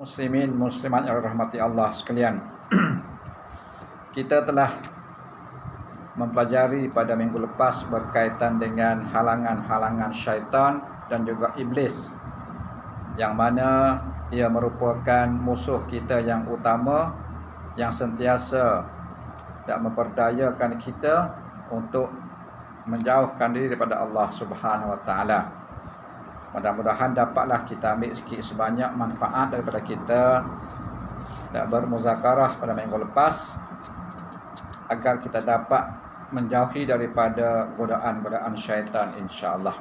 Muslimin muslimat yang dirahmati Allah sekalian. Kita telah mempelajari pada minggu lepas berkaitan dengan halangan-halangan syaitan dan juga iblis, yang mana ia merupakan musuh kita yang utama, yang sentiasa tak memperdayakan kita untuk menjauhkan diri daripada Allah Subhanahu Wa Taala. Mudah-mudahan dapatlah kita ambil sikit sebanyak manfaat daripada kita dan bermuzakarah pada minggu lepas, agar kita dapat menjauhi daripada godaan-godaan syaitan, insya-Allah.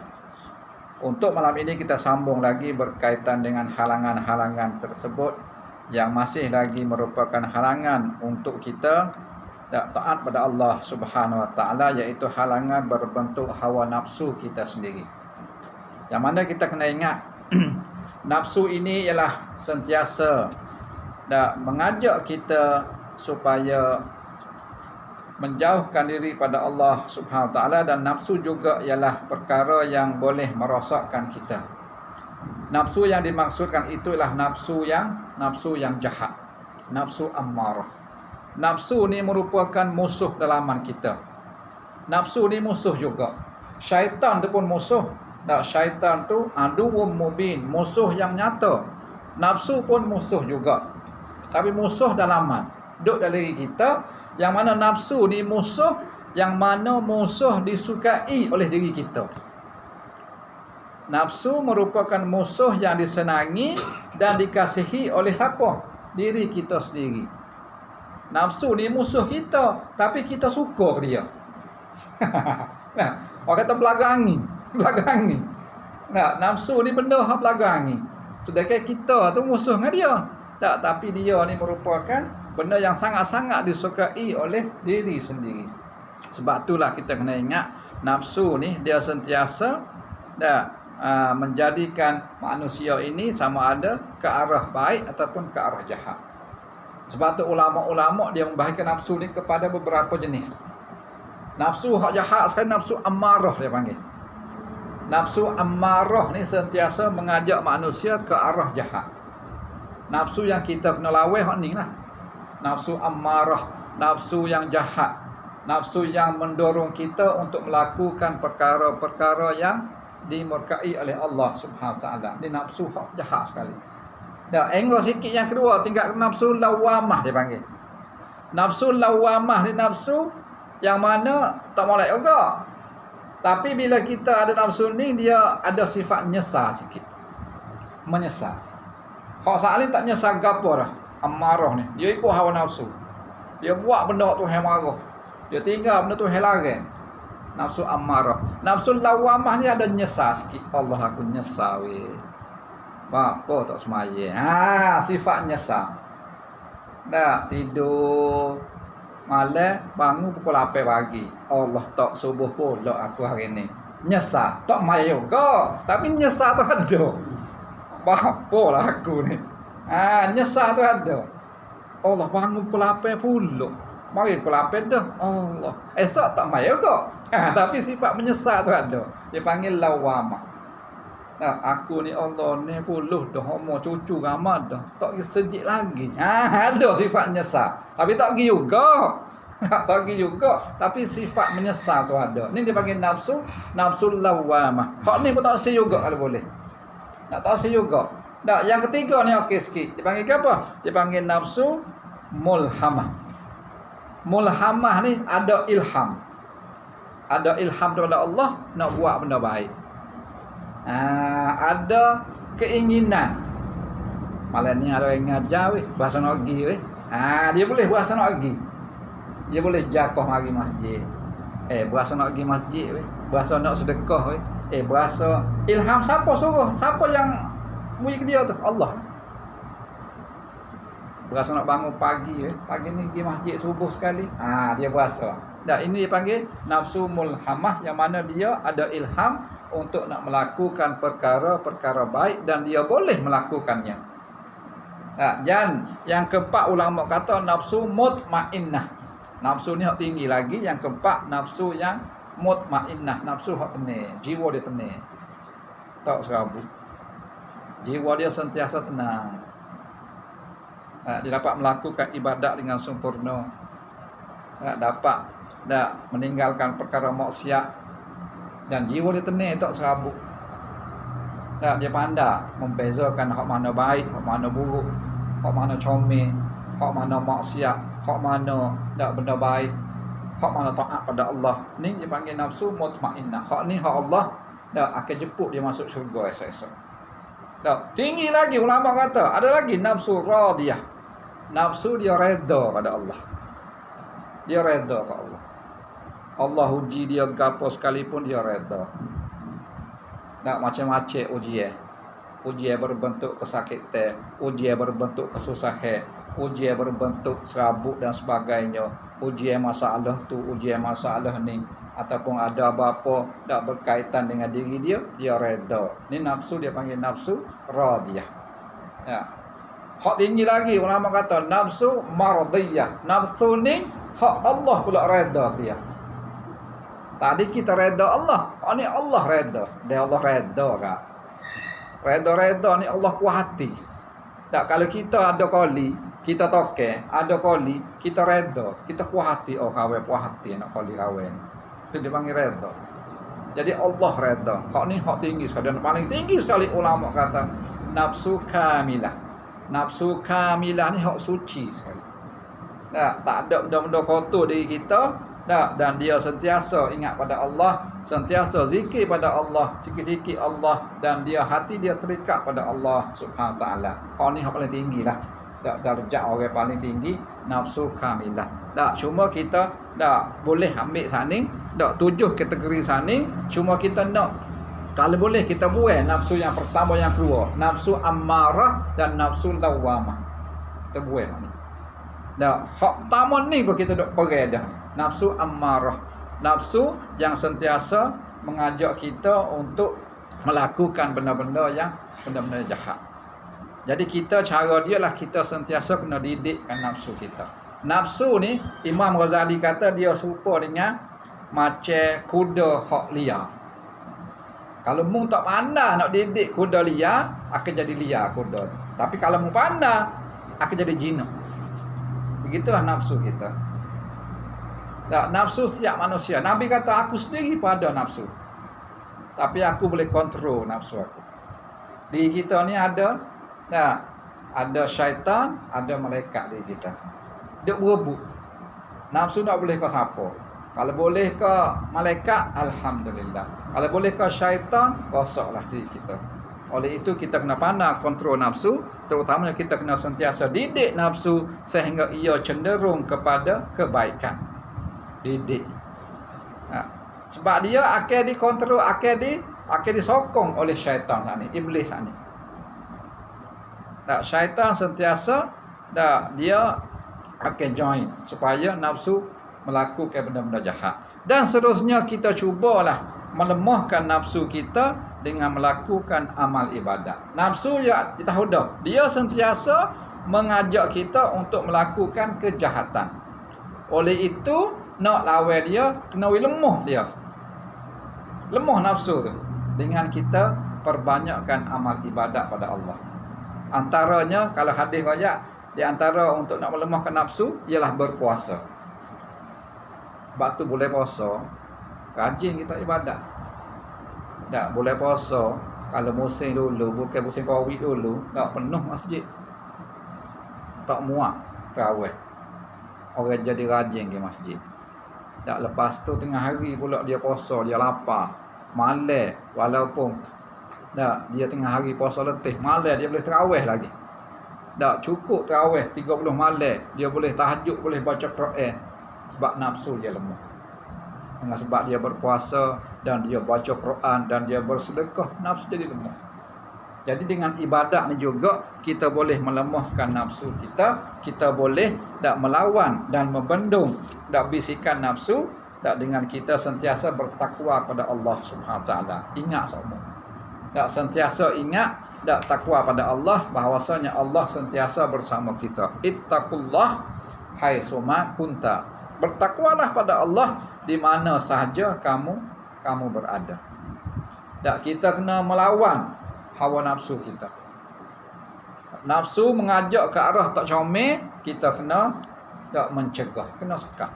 Untuk malam ini kita sambung lagi berkaitan dengan halangan-halangan tersebut yang masih lagi merupakan halangan untuk kita taat pada Allah Subhanahu Wa Taala, iaitu halangan berbentuk hawa nafsu kita sendiri. Yang mana kita kena ingat nafsu ini ialah sentiasa mengajak kita supaya menjauhkan diri pada Allah Subhanahu Wa Taala, dan nafsu juga ialah perkara yang boleh merosakkan kita. Nafsu yang dimaksudkan itu ialah nafsu yang jahat, nafsu ammarah. Nafsu ni merupakan musuh dalaman kita. Nafsu ni musuh juga. Syaitan tu pun musuh. Syaitan tu aduwwum mubin, musuh yang nyata. Nafsu pun musuh juga, tapi musuh dalaman, duduk dalam diri kita, yang mana nafsu ni musuh, yang mana musuh disukai oleh diri kita. Nafsu merupakan musuh yang disenangi dan dikasihi oleh siapa? Diri kita sendiri. Nafsu ni musuh kita, tapi kita suka ke dia. Nah, orang kata belagangi. Nah, nafsu ni benda hak belagangi. Sedangkan kita tu musuh dengan dia. Tak, tapi dia ni merupakan benda yang sangat-sangat disukai oleh diri sendiri. Sebab itulah kita kena ingat nafsu ni dia sentiasa menjadikan manusia ini sama ada ke arah baik ataupun ke arah jahat. Sebab tu ulama-ulama dia membahagikan nafsu ni kepada beberapa jenis. Nafsu hak jahat sekali, nafsu ammarah dia panggil. Nafsu ammarah ni sentiasa mengajak manusia ke arah jahat. Nafsu yang kita kena lawan hak ni lah. Nafsu ammarah, nafsu yang jahat, nafsu yang mendorong kita untuk melakukan perkara-perkara yang dimurkai oleh Allah Subhanahu Wa Taala. Ni nafsu hak jahat sekali. Dah, engkau sikit yang kedua, tinggal nafsu lawamah dia panggil. Nafsu lawamah ni nafsu yang mana tak molek juga. Tapi bila kita ada nafsu ni, dia ada sifat nyesal sikit. Menyesal. Hak salih tak nyesal gapo dah. Amarah ni, dia ikut hawa nafsu. Dia buat benda tu yang marah. Dia tinggal benda tu yang larang. Nafsu amarah. Nafsu lawamah ni ada nyesal sikit. Allah, aku nyesal weh. Apa tak semaya. Sifat nyesal. Dah tidur malam, bangun pukul 8 pagi. Allah, tak subuh pula aku hari ni. Nyesal. Tak maya juga, tapi nyesal tu ada. Apalah aku ni. Nyesal tu ada. Allah, bangun pukul 8 pula. Mari pukul 8 dah. Allah. Esok tak maya juga. Tapi sifat menyesal tu ada. Dia panggil lawamah. Aku ni Allah ni puluh dah umur cucu ramad dah. Tak pergi sejik lagi. Ada sifat menyesal. Tapi tak pergi juga. Tak pergi juga. Tapi sifat menyesal tu ada. Ni dia panggil nafsu lawamah. Hak ni pun tak sih juga kalau boleh. Tak sih juga. Dah, yang ketiga ni okey sikit. Dia panggil apa? Dia panggil nafsu mulhamah. Mulhamah ni ada ilham. Ada ilham daripada Allah nak buat benda baik. Ada keinginan. Malam ni ada yang ngajar weh, bahasa nak pergi weh. Dia boleh bahasa nak pergi. Dia boleh jakoh mari masjid. Bahasa nak pergi masjid weh. Bahasa nak sedekah weh. Bahasa ilham siapa suruh? Siapa yang beri ke dia tu? Allah. Bahasa nak bangun pagi weh. Pagi ni pergi masjid subuh sekali. Dia bahasa. Dah, ini dipanggil nafsu mulhamah, yang mana dia ada ilham untuk nak melakukan perkara-perkara baik dan dia boleh melakukannya. Dan yang keempat ulama kata nafsu mutmainnah. Nafsu ni hak tinggi lagi. Yang keempat nafsu yang mutmainnah, nafsu hak tenang, jiwa dia tenang. Tak serabut. Jiwa dia sentiasa tenang. Dia dapat melakukan ibadat dengan sempurna. Dapat meninggalkan perkara maksiat, dan jiwa dia tenang, tak serabut. Dia pandai membezakan hak mana baik, hak mana buruk, hak mana comel, hak mana maksiat, hak mana benda baik, hak mana taat pada Allah. Ni dia panggil nafsu mutmainnah. Hak ni hak Allah akan jemput dia masuk syurga esok-esok. Tinggi lagi ulama kata, ada lagi nafsu radiyah. Nafsu dia redha pada Allah. Dia redha pada Allah. Allah uji dia gapo sekalipun dia redha. Macam-macam ujian. Ujian berbentuk kesakitan, ujian berbentuk kesusahan, ujian berbentuk serabut dan sebagainya. Ujian masalah tu, ujian masalah ni, ataupun ada apa-apa tak berkaitan dengan diri dia, dia redha. Ni nafsu dia panggil nafsu radiyah. Hak tinggi lagi ulama kata nafsu mardiyah. Nafsu ni hak Allah pula redha dia. Tadi kita redha Allah, ni Allah redha. Dia Allah redha kan. Redha ni Allah puas hati. Tak, kalau kita ada kali, kita tokek, ada kali, kita redha, kita puas hati. Oh, kawan puas hati nak kali kawan. Itu dia panggil redha. Jadi Allah redha. Hak ni hak tinggi sekali. Dan paling tinggi sekali ulama kata nafsu kamilah. Nafsu kamilah ni hak suci sekali. Tak ada benda-benda kotor diri kita. Dan dia sentiasa ingat pada Allah, sentiasa zikir pada Allah, sikit-sikit Allah, dan dia hati dia terikat pada Allah Subhanahu taala. Ni hak paling tinggilah. Darjat orang paling tinggi nafsu kamilah. Cuma kita boleh ambil saning, tujuh kategori saning, cuma kita nak kalau boleh kita buat nafsu yang pertama yang keluar, nafsu ammarah dan nafsu lawamah. Kita buat ni. Hak pertama ni pun kita dok perai dah. Nafsu ammarah, nafsu yang sentiasa mengajak kita untuk melakukan benda-benda yang benda-benda jahat. Jadi kita cara dia lah kita sentiasa kena didikkan nafsu kita. Nafsu ni Imam Ghazali kata dia serupa dengan macam kuda hak liar. Kalau mu tak pandai nak didik kuda liar, akan jadi liar kuda. Tapi kalau mu pandai, akan jadi jinak. Begitulah nafsu kita. Nafsu setiap manusia. Nabi kata aku sendiri pada nafsu, tapi aku boleh kontrol nafsu aku. Di kita ni ada syaitan, ada malaikat di kita. Dia berebut. Nafsu tak boleh ke siapa. Kalau boleh ke malaikat, alhamdulillah. Kalau boleh ke syaitan, rosaklah diri kita. Oleh itu kita kena pandai kontrol nafsu, terutamanya kita kena sentiasa didik nafsu sehingga ia cenderung kepada kebaikan. Didik. Sebab dia akan dikontrol, akan disokong oleh syaitan ni, iblis ni. Syaitan sentiasa dia akan join supaya nafsu melakukan benda-benda jahat. Dan seterusnya kita cubalah melemahkan nafsu kita dengan melakukan amal ibadat. Nafsu ya kita tahu dah, dia sentiasa mengajak kita untuk melakukan kejahatan. Oleh itu nak lawan dia, kena lemah dia. Lemah nafsu tu dengan kita perbanyakkan amal ibadat pada Allah. Antaranya kalau hadis banyak, di antara untuk nak melemahkan nafsu ialah berpuasa. Sebab tu boleh puasa, rajin kita ibadat. Tak boleh puasa kalau musim dulu, bukan musim Covid dulu, tak penuh masjid. Tak muat tarawih. Orang jadi rajin ke masjid. Tak lepas tu tengah hari pula dia puasa, dia lapar, malam walaupun dia tengah hari puasa letih, malam dia boleh tarawih lagi. Tak cukup tarawih 30 malam, dia boleh tahajud, boleh baca Quran sebab nafsu dia lemah. Dengan sebab dia berpuasa dan dia baca Quran dan dia bersedekah, nafsu jadi lemah. Jadi dengan ibadat ni juga kita boleh melemahkan nafsu kita, kita boleh melawan dan membendung bisikan nafsu dengan kita sentiasa bertakwa kepada Allah Subhanahu taala. Ingat semua. Sentiasa ingat takwa pada Allah, bahwasanya Allah sentiasa bersama kita. Ittaqullah haitsuma kunta. Bertakwalah pada Allah di mana sahaja kamu berada. Kita kena melawan hawa nafsu kita. nafsu mengajak ke arah tak comel, kita kena tak mencegah, kena sekat.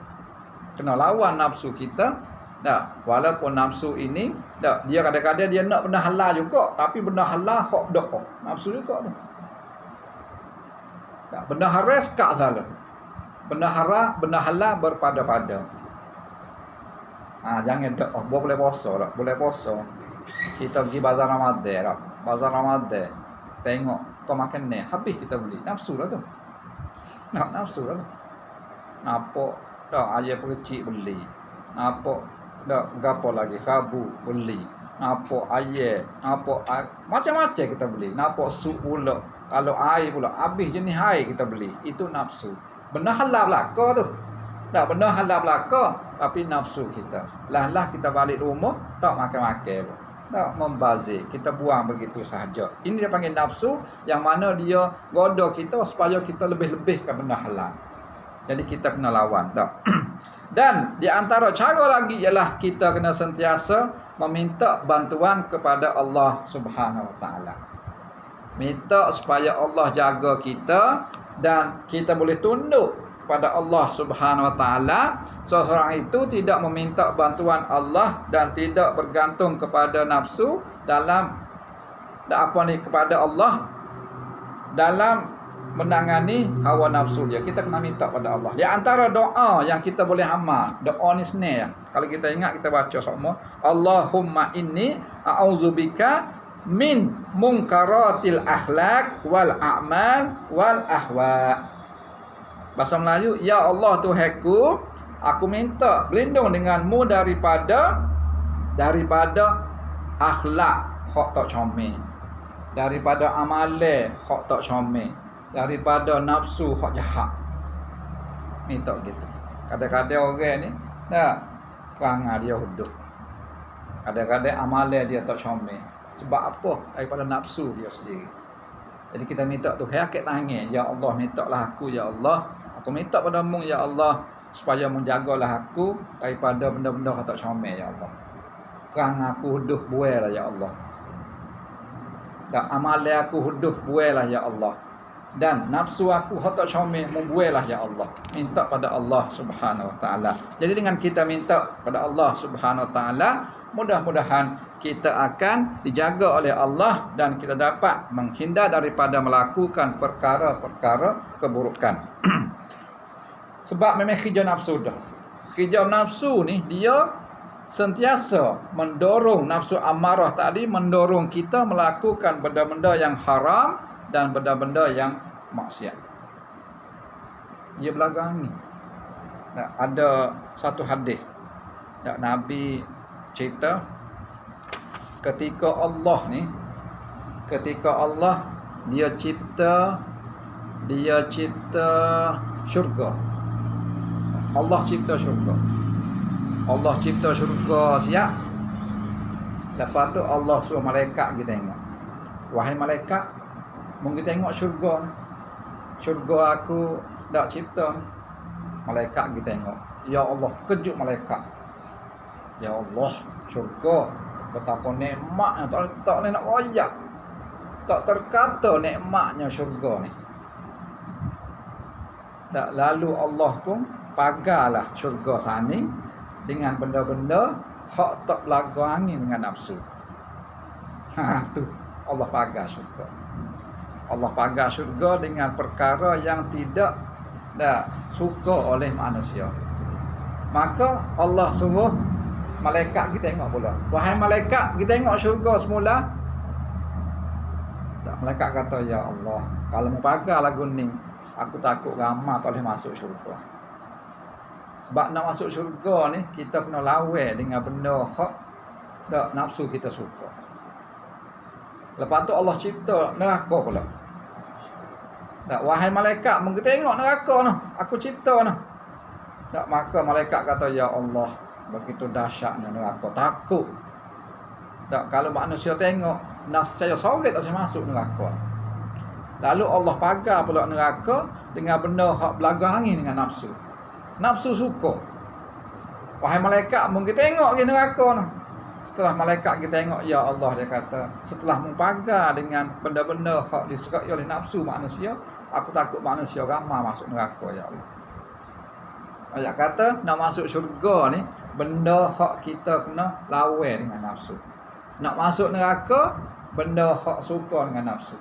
Kena lawan nafsu kita. Tak, walaupun nafsu ini tak, dia kadang-kadang dia nak benda halal juga, tapi benda halal hak doa. Nafsu juga tu. Tak, benda haram sekat salah. Benda haram, benda halal berpada-pada. Jangan doa, boleh puasa tak? Boleh puasa. Kita pergi bazar Ramadan tak? Bazar Ramadan. Tengok kau makan ni, habis kita beli. Nafsu lah tu. Nafsu lah tu. Nampak tak ayam percik beli. Nampak tak gapo lagi kabu beli. Nampak ayam, nampak macam-macam kita beli. Nampak sup pula. Kalau air pula, habis jenis air kita beli. Itu nafsu. Benda halal belaka tu. Tak, benda halal belaka, tapi nafsu kita. Lah kita balik rumah, tak makan-makan. Tak, membazir. Kita buang begitu sahaja. Ini dia panggil nafsu, yang mana dia goda kita supaya kita lebih-lebihkan benda halal. Jadi kita kena lawan. Tak. Dan di antara cara lagi ialah kita kena sentiasa meminta bantuan kepada Allah Subhanahu Wa Taala. Minta supaya Allah jaga kita dan kita boleh tunduk kepada Allah Subhanahu Wa Taala. Seorang itu tidak meminta bantuan Allah dan tidak bergantung kepada nafsu kepada Allah dalam menangani hawa nafsu dia. Kita kena minta pada Allah. Di antara doa yang kita boleh amal, doa ni senang. Kalau kita ingat, kita baca semua, Allahumma inni a'udzubika min munkaratil akhlak wal a'mal wal ahwa. Bahasa Melayu, ya Allah Tuhanku, aku minta berlindung denganmu daripada akhlak hak tak comel, daripada amalan hak tak comel, daripada nafsu hak jahat. Minta gitu. Kadang-kadang orang ni perangai dia huduh. Kadang-kadang amalan dia tak comel. Sebab apa? Daripada nafsu dia sendiri. Jadi kita minta tu hakik tangan, ya Allah, mintalah aku, ya Allah. Aku minta padamu, ya Allah, supaya menjagalah aku daripada benda-benda yang tak comel, ya Allah. Perangai aku huduh buailah, ya Allah. Dan amalan aku huduh buailah, ya Allah. Dan nafsu aku hak tak comel membuailah, ya Allah. Minta pada Allah Subhanahu Wa Taala. Jadi dengan kita minta pada Allah Subhanahu Wa Taala, mudah-mudahan kita akan dijaga oleh Allah dan kita dapat menghindar daripada melakukan perkara-perkara keburukan. Sebab memang hijau nafsu dah. Hijau nafsu ni dia sentiasa mendorong, nafsu amarah tadi mendorong kita melakukan benda-benda yang haram dan benda-benda yang maksiat. Ia belakang ni ada satu hadis Nabi cerita ketika Allah dia cipta syurga. Allah cipta syurga siap. Lepas tu Allah suruh malaikat kita tengok. Wahai malaikat, mau kita tengok syurga ni. Syurga aku dak cipta ni. Malaikat kita tengok. Ya Allah, kejut malaikat. Ya Allah, syurga betapa nikmatnya, tak nak royak. Tak terkata nikmatnya syurga ni. Tak, lalu Allah pun pagarlah syurga sana dengan benda-benda hak tak berlagu angin dengan nafsu. Tu Allah pagar syurga. Allah pagar syurga dengan perkara yang tidak suka oleh manusia. Maka Allah suruh malaikat kita tengok pula. Wahai malaikat, kita tengok syurga semula. Tak, malaikat kata, ya Allah, kalau mau pagar lagu ni, aku takut ramai tak boleh masuk syurga. Sebab nak masuk syurga ni, kita kena lawan dengan benda hak tak nafsu kita suka. Lepas tu Allah cipta neraka pula. Tak, wahai malaikat, mungkin tengok neraka tu, aku cipta tu. Tak, maka malaikat kata, ya Allah, begitu dahsyatnya neraka, takut. Tak, kalau manusia tengok, nascaya sorang tak boleh masuk neraka. Lalu Allah pagar pula neraka dengan benda hak belagak angin dengan nafsu. Nafsu suka. Wahai malaikat, mungkin tengok ke neraka tu. Setelah malaikat kita tengok, ya Allah, dia kata, setelah mempagar dengan benda-benda hak disukai oleh nafsu manusia, aku takut manusia ramai masuk neraka, ya Allah. Ayat kata nak masuk syurga ni benda hak kita kena lawan dengan nafsu. Nak masuk neraka benda hak suka dengan nafsu.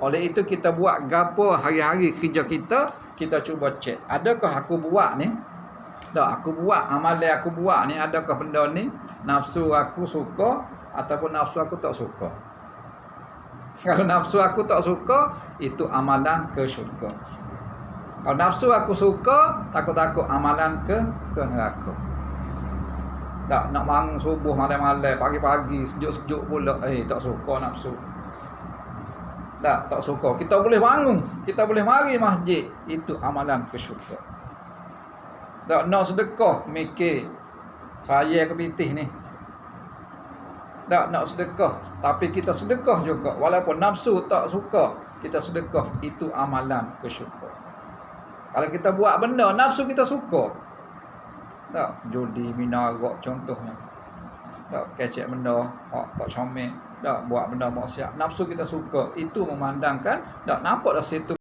Oleh itu kita buat gapo hari-hari kerja kita cuba cek. Adakah aku buat ni? Tak, aku buat amalan aku buat ni, adakah benda ni nafsu aku suka ataupun nafsu aku tak suka? Kalau nafsu aku tak suka, itu amalan ke syurga. Kalau nafsu aku suka, takut-takut amalan ke neraka. Tak, nak bangun subuh malam-malam, pagi-pagi, sejuk-sejuk pula, tak suka nafsu. Tak suka. Kita boleh bangun, kita boleh mari masjid, itu amalan ke syurga. Tak nak sedekah, mikir saya kepitih ni. Tak nak sedekah, tapi kita sedekah juga walaupun nafsu tak suka, kita sedekah, itu amalan ke syurga. Kalau kita buat benda nafsu kita suka, tak judi, mina, arak contohnya, tak kecek benda tak comel, tak buat benda maksiat, nafsu kita suka, itu memandangkan tak nampak dah situ